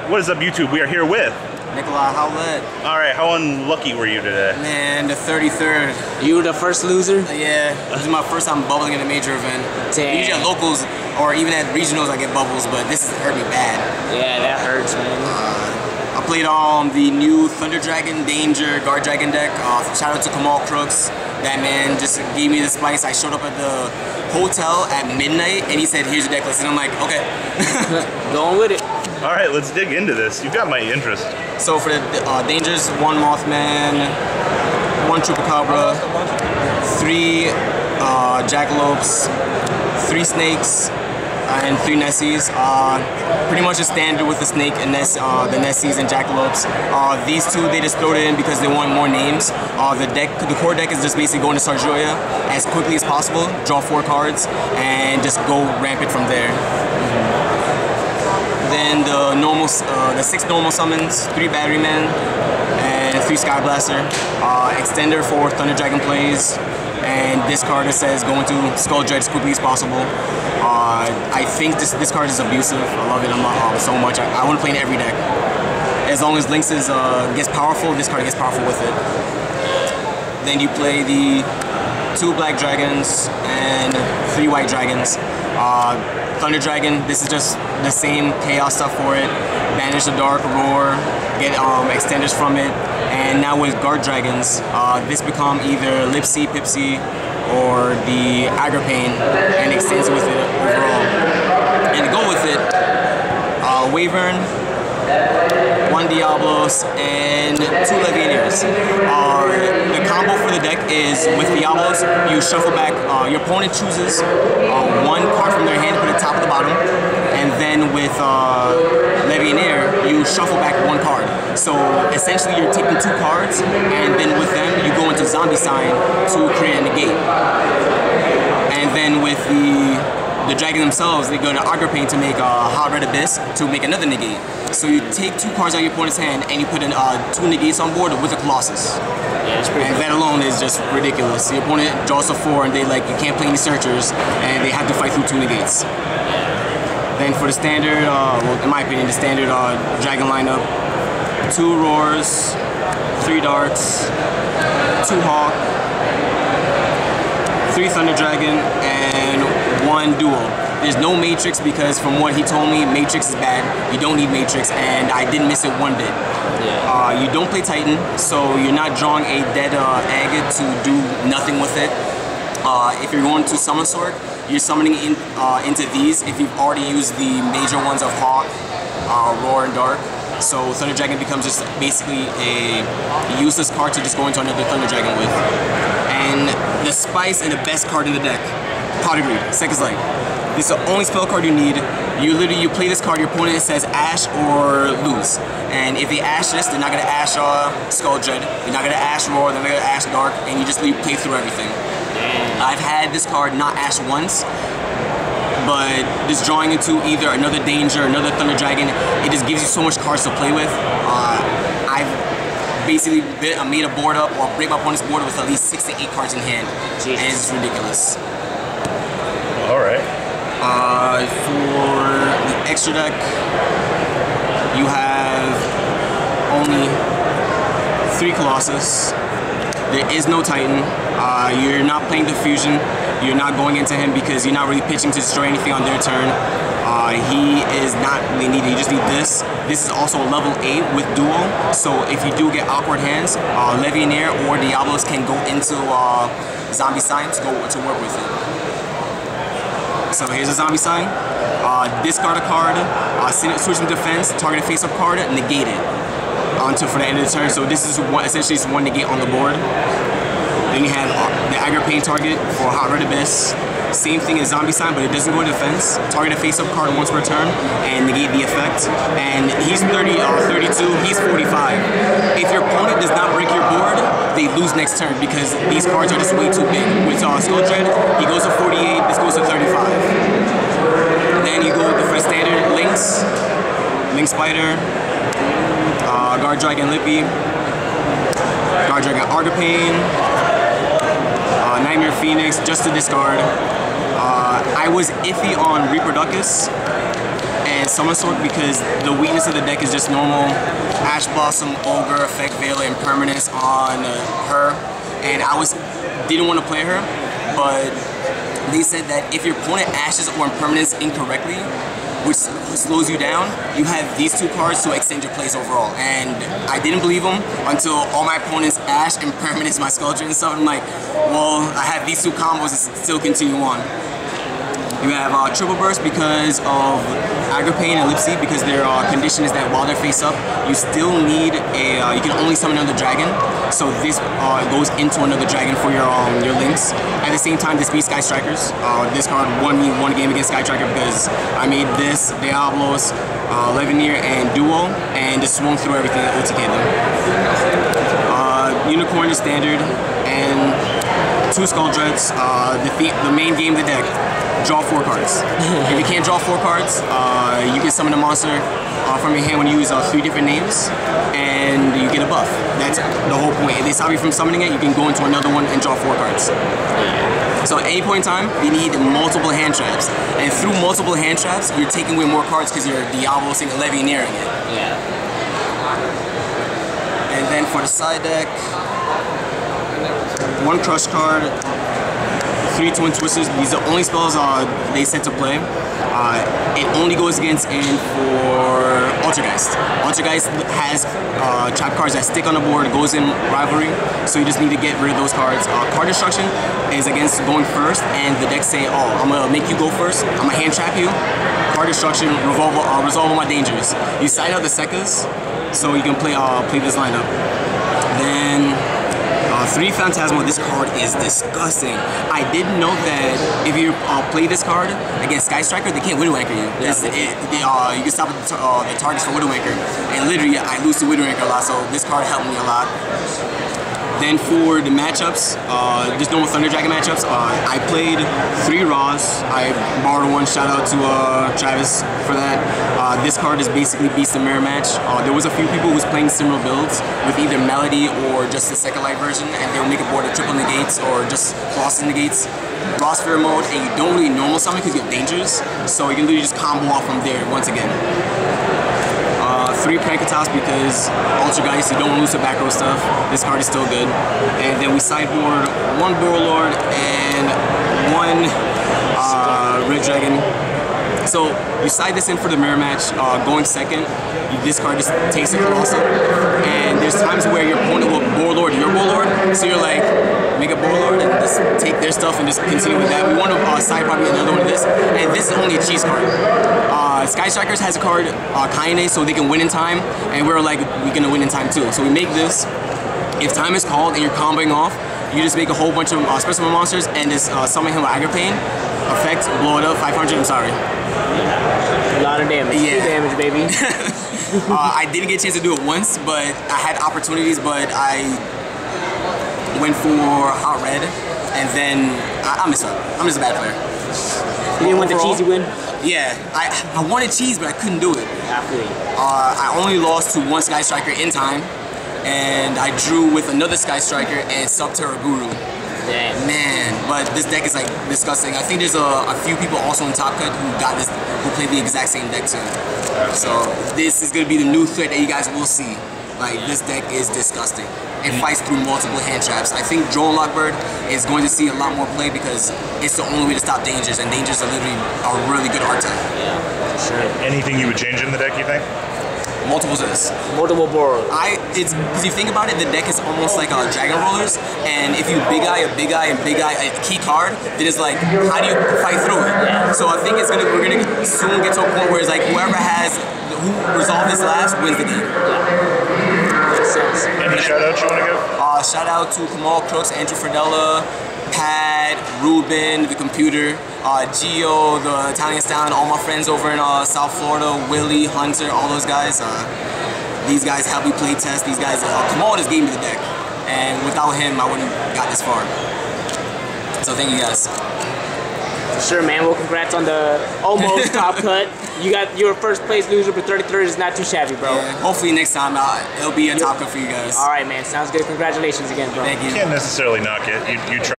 What is up, YouTube? We are here with Nicolai Howlett. Alright, how unlucky were you today? Man, the 33rd. You were the first loser? Yeah, this is my first time bubbling in a major event. Damn. Usually at locals or even at regionals I get bubbles, but this hurt me bad. Yeah, that hurts, man. I played on the new Thunder Dragon, Danger, Guard Dragon deck. Shout out to Kamal Crooks. That man just gave me the spice. I showed up at the hotel at midnight and he said, here's your deck list. And I'm like, okay. Going with it. Alright, let's dig into this. You've got my interest. So for the Dangers, 1 Mothman, 1 Chupacabra, 3 Jackalopes, 3 Snakes, and 3 Nessies. Pretty much a standard with the Snake and the Nessies and Jackalopes. These two, they just throw it in because they want more names. The core deck is just basically going to Sarjoya as quickly as possible, draw 4 cards, and just go rampant from there. Then the 6 normal summons, 3 Battery Men, and 3 Sky Blaster. Extender for Thunder Dragon plays, and this card that says go into Skull Dread as quickly as possible. I think this card is abusive. I love it so much. I want to play in every deck. As long as Lynx gets powerful, this card gets powerful with it. Then you play the 2 Black Dragons and 3 White Dragons. Thunder Dragon, this is just the same chaos stuff for it. Banish the Dark, Roar, get extenders from it. And now with Guard Dragons, this become either Lipsy, Pipsy, or the Agripane, and extends with it overall. And to go with it, Wyvern, 1 Diablos, and 2 Legionnaires. The combo for the deck is with Diablos, you shuffle back, your opponent chooses 1 card from their hand, put it top of the bottom, and then with Legionnaire, you shuffle back 1 card. So essentially you're taking 2 cards, and then with them, you go into Zombie Sign to create a negate. And then with the dragon themselves, they go to Agripane to make a Hot Red Abyss to make another negate. So you take 2 cards out of your opponent's hand and you put in 2 negates on board with a Colossus. Yeah, it's pretty and that alone is just ridiculous. Your opponent draws a 4 and they you can't play any searchers and they have to fight through 2 negates. Then for the standard, well, in my opinion, the standard dragon lineup, 2 Roars, 3 Darks, 2 Hawk, 3 Thunder Dragon, and 1 Duel. There's no Matrix because from what he told me, Matrix is bad. You don't need Matrix, and I didn't miss it 1 bit. Yeah. You don't play Titan, so you're not drawing a dead egg to do nothing with it. If you're going to Summon Sword, you're summoning into these if you've already used the major ones of Hawk, Roar, and Dark. So Thunder Dragon becomes just basically a useless card to just go into another Thunder Dragon with. And the spice and the best card in the deck, Pot of Greed, Second's Light. This is the only spell card you need. You play this card, your opponent says Ash or lose. And if they Ash this, they're not going to Ash Skull Dread, they're not going to Ash Roar, they're not going to Ash Dark, and you just play through everything. I've had this card not Ash once, but this drawing into either another Danger, another Thunder Dragon, it just gives you so much cards to play with. I've basically made a board up or break my opponent's board with at least 6 to 8 cards in hand. Jesus. And it's ridiculous. Alright. For the extra deck, you have only 3 Colossus. There is no Titan. You're not playing the Fusion. You're not going into him because you're not really pitching to destroy anything on their turn. He is not really needed. You just need this. This is also level 8 with Duel. So if you do get awkward hands, Legionnaire or Diablos can go into Zombie Sign to work with it. So here's a Zombie Sign. Discard a card, switch from defense, target a face-up card, negate it until for the end of the turn. So this is essentially just 1 negate on the board. Then you have the Agripane target for Hot Red Abyss. Same thing as Zombie Sign, but it doesn't go in defense. Target a face-up card once per turn and negate the effect. And he's 32, he's 45. If your opponent does not break your board, they lose next turn because these cards are just way too big. With Skull Dread, he goes to 48, this goes to 35. Then you go with the first standard Lynx Spider, Guard Dragon Lippy, Guard Dragon Agripane, Nightmare Phoenix, just to discard. I was iffy on Reproductus, and and Summon Sword because the weakness of the deck is just normal Ash Blossom, Ogre, Effect Veiler, and Permanence on her. And I didn't want to play her, but they said that if your opponent ashes or impermanence incorrectly, which slows you down, you have these two cards to extend your plays overall. And I didn't believe them until all my opponents ash, impermanence, my Sculpture and stuff. I'm like, well, I have these two combos to still continue on. You have Triple Burst because of Aggro Pain and Lip Seed because their condition is that while they're face up, you still need you can only summon another dragon. So this goes into another dragon for your links. At the same time, this beats Sky Strikers. This card won me one game against Sky Striker because I made this, Diablos, Levineer, and Duo, and just swung through everything at OTK them. Unicorn is standard, and 2 Skull Dreads. The main game of the deck. Draw 4 cards. If you can't draw 4 cards, you can summon a monster from your hand when you use 3 different names, and you get a buff. That's the whole point. If they stop you from summoning it, you can go into another one and draw 4 cards. So at any point in time, you need multiple hand traps. And through multiple hand traps, you're taking away more cards because you're Diablos-ing and Levineering it. Yeah. And then for the side deck, 1 Crush card, 3 Twin Twisters. These are the only spells they set to play. It only goes against and for Altergeist. Altergeist has trap cards that stick on the board, goes in Rivalry, so you just need to get rid of those cards. Card Destruction is against going first, and the deck say, oh, I'm gonna make you go first, I'm gonna hand trap you. Card Destruction, resolve all my dangers. You side out the Sekkas, so you can play this lineup. Then 3 Phantasmal, this card is disgusting. I didn't know that if you play this card against Sky Striker, they can't Widow Anchor you. Yeah. You can stop the targets for Widow Anchor. And literally, I lose to Widow Anchor a lot, so this card helped me a lot. Then for the matchups, just normal Thunder Dragon matchups, I played 3 Raws. I borrowed one, shout out to Travis for that. This card is basically Beast and Mirror match. There was a few people who was playing similar builds with either Melody or just the second light version, and they would make a board of triple negates or just crossing negates. Raw Sphere mode, and you don't really normal summon because you have dangers, so you can literally just combo off from there once again. 3 Prankatos because Altergeist, you don't lose the back row stuff. This card is still good. And then we sideboard 1 Warlord and 1 Red Dragon. So you side this in for the mirror match, going second, this card just takes a Colossal. And there's times where your opponent will Warlord your Warlord, so you're like, make a Warlord and just take their stuff and just continue with that. We want to side probably another one of this, and this is only a cheese card. Sky Strikers has a card, Kaine, so they can win in time, and we're like, we're gonna win in time too. So we make this. If time is called and you're comboing off, you just make a whole bunch of specimen monsters and just summon him with Aggro Pain. Effect, blow it up, 500, I'm sorry. A lot of damage. Yeah. 2 damage, baby. I didn't get a chance to do it once, but I had opportunities, but I went for Hot Red, and then I messed up. I'm just a bad player. You didn't want the cheesy win? Yeah, I wanted cheese, but I couldn't do it. I only lost to 1 Sky Striker in time, and I drew with another Sky Striker and Subterra Guru. Damn. Man, but this deck is like disgusting. I think there's a few people also in Top Cut who play the exact same deck too. So this is gonna be the new threat that you guys will see. Like, this deck is disgusting. It fights through multiple hand traps. I think Drone Lockbird is going to see a lot more play because it's the only way to stop dangers, and dangers are literally a really good archetype. Yeah, for sure. Anything you would change in the deck, you think? Multiples of this. Multiple board. It's because you think about it, the deck is almost like Dragon Rollers, and if you big eye a key card, then it's like, how do you fight through it? Yeah. So I think we're gonna soon get to a point where it's like who resolved this last wins the game. Any shout-outs you want to give? Shout out to Kamal Crooks, Andrew Fredella, Pad, Ruben, the computer, Yugioh, the Italian Stallion, all my friends over in South Florida, Willie, Hunter, all those guys. These guys helped me play test. These guys, Kamal just gave me the deck, and without him, I wouldn't have got this far. So thank you guys. Sure, man. Well, congrats on the almost top cut. You got your first place loser, but 33rd is not too shabby, bro. Yeah, hopefully next time it'll be a top cut for you guys. All right, man. Sounds good. Congratulations again, bro. Thank you. You can't necessarily knock it. You try.